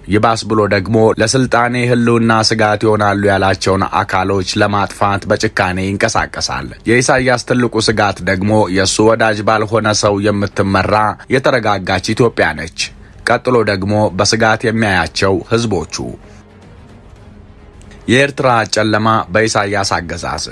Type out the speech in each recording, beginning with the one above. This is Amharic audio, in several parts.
ይባስ ብሎ ደግሞ ለስልጣኔ ህልውና ስጋት ይሆናሉ ያላቸውን አካሎች ለማጥፋት በጭካኔ ይንቀሳቀሳል። የኢሳያስ ትልቁ ስጋት ደግሞ የሱ ወዳጅ ባልሆነ ሰው የምትመራ የተረጋጋች ኢትዮጵያ ነች። ቀጥሎ ደግሞ በስጋት የሚያያቸው ህዝቦቹ። የኤርትራ ጨለማ በኢሳያስ አገዛዝ።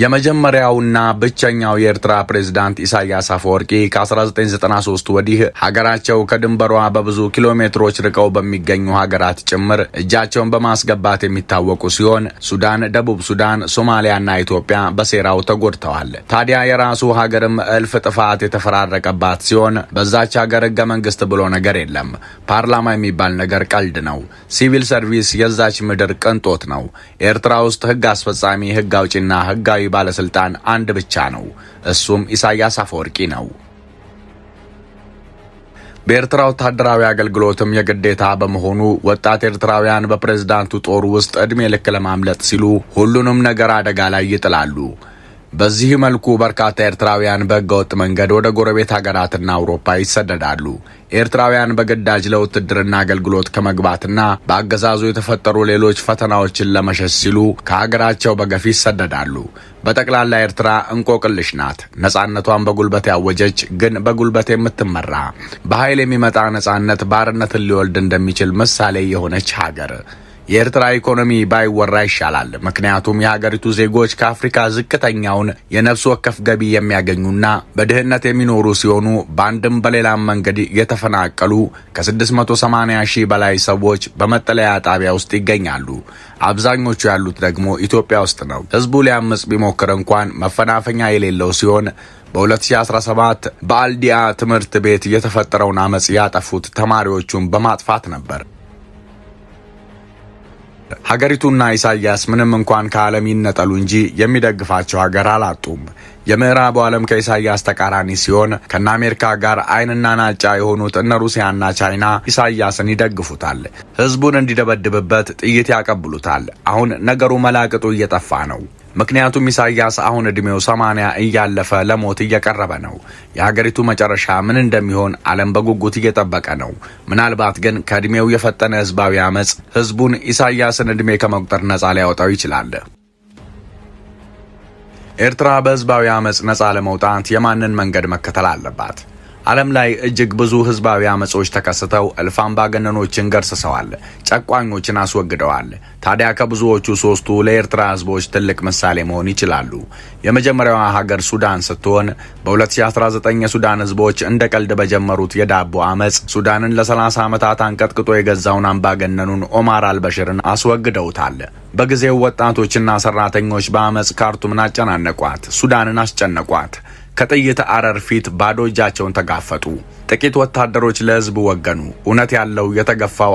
የመጀመሪያውና ብቸኛው የኤርትራ ፕሬዝዳንት ኢሳያስ አፈወርቂ ከ1993 ወዲህ ሀገራቸው ከድንበሯ በብዙ ኪሎሜትሮች ርቀው በሚገኙ ሀገራት ጭምር እጃቸውን በማስገባት የሚታወቁ ሲሆን ሱዳን፣ ደቡብ ሱዳን፣ ሶማሊያና ኢትዮጵያ በሴራው ተጎድተዋል። ታዲያ የራሱ ሀገርም እልፍ ጥፋት የተፈራረቀባት ሲሆን በዛች ሀገር ህገ መንግስት ብሎ ነገር የለም። ፓርላማ የሚባል ነገር ቀልድ ነው። ሲቪል ሰርቪስ የዛች ምድር ቅንጦት ነው። ኤርትራ ውስጥ ህግ አስፈጻሚ፣ ህግ አውጪና ህጋዊ ባለስልጣን አንድ ብቻ ነው። እሱም ኢሳያስ አፈወርቂ ነው። በኤርትራ ወታደራዊ አገልግሎትም የግዴታ በመሆኑ ወጣት ኤርትራውያን በፕሬዝዳንቱ ጦር ውስጥ እድሜ ልክ ለማምለጥ ሲሉ ሁሉንም ነገር አደጋ ላይ ይጥላሉ። በዚህ መልኩ በርካታ ኤርትራውያን በህገወጥ መንገድ ወደ ጎረቤት ሀገራትና አውሮፓ ይሰደዳሉ። ኤርትራውያን በግዳጅ ለውትድርና አገልግሎት ከመግባትና በአገዛዙ የተፈጠሩ ሌሎች ፈተናዎችን ለመሸሽ ሲሉ ከሀገራቸው በገፍ ይሰደዳሉ። በጠቅላላ ኤርትራ እንቆቅልሽ ናት። ነጻነቷን በጉልበት ያወጀች ግን በጉልበት የምትመራ፣ በኃይል የሚመጣ ነጻነት ባርነትን ሊወልድ እንደሚችል ምሳሌ የሆነች ሀገር። የኤርትራ ኢኮኖሚ ባይወራ ይሻላል። ምክንያቱም የሀገሪቱ ዜጎች ከአፍሪካ ዝቅተኛውን የነፍስ ወከፍ ገቢ የሚያገኙና በድህነት የሚኖሩ ሲሆኑ በአንድም በሌላም መንገድ የተፈናቀሉ ከ680 ሺህ በላይ ሰዎች በመጠለያ ጣቢያ ውስጥ ይገኛሉ። አብዛኞቹ ያሉት ደግሞ ኢትዮጵያ ውስጥ ነው። ህዝቡ ሊያምጽ ቢሞክር እንኳን መፈናፈኛ የሌለው ሲሆን በ2017 በአልዲያ ትምህርት ቤት የተፈጠረውን አመጽ ያጠፉት ተማሪዎቹን በማጥፋት ነበር። ሀገሪቱና ኢሳያስ ምንም እንኳን ከዓለም ይነጠሉ እንጂ የሚደግፋቸው ሀገር አላጡም። የምዕራቡ ዓለም ከኢሳያስ ተቃራኒ ሲሆን ከነ አሜሪካ ጋር አይንና ናጫ የሆኑት እነ ሩሲያና ቻይና ኢሳያስን ይደግፉታል። ህዝቡን እንዲደበድብበት ጥይት ያቀብሉታል። አሁን ነገሩ መላቅጡ እየጠፋ ነው። ምክንያቱም ኢሳያስ አሁን እድሜው 80 እያለፈ ለሞት እየቀረበ ነው። የሀገሪቱ መጨረሻ ምን እንደሚሆን ዓለም በጉጉት እየጠበቀ ነው። ምናልባት ግን ከእድሜው የፈጠነ ህዝባዊ አመጽ ህዝቡን ኢሳያስን እድሜ ከመቁጠር ነጻ ሊያወጣው ይችላል። ኤርትራ በህዝባዊ አመጽ ነጻ ለመውጣት የማንን መንገድ መከተል አለባት? ዓለም ላይ እጅግ ብዙ ህዝባዊ አመጾች ተከስተው እልፍ አምባገነኖችን ገርስሰዋል፣ ጨቋኞችን አስወግደዋል። ታዲያ ከብዙዎቹ ሶስቱ ለኤርትራ ህዝቦች ትልቅ ምሳሌ መሆን ይችላሉ። የመጀመሪያዋ ሀገር ሱዳን ስትሆን በ2019 የሱዳን ህዝቦች እንደ ቀልድ በጀመሩት የዳቦ አመጽ ሱዳንን ለ30 ዓመታት አንቀጥቅጦ የገዛውን አምባገነኑን ኦማር አልበሽርን አስወግደውታል። በጊዜው ወጣቶችና ሰራተኞች በአመጽ ካርቱምን አጨናነቋት፣ ሱዳንን አስጨነቋት። ከጥይት አረር ፊት ባዶ እጃቸውን ተጋፈጡ። ጥቂት ወታደሮች ለህዝብ ወገኑ። እውነት ያለው የተገፋው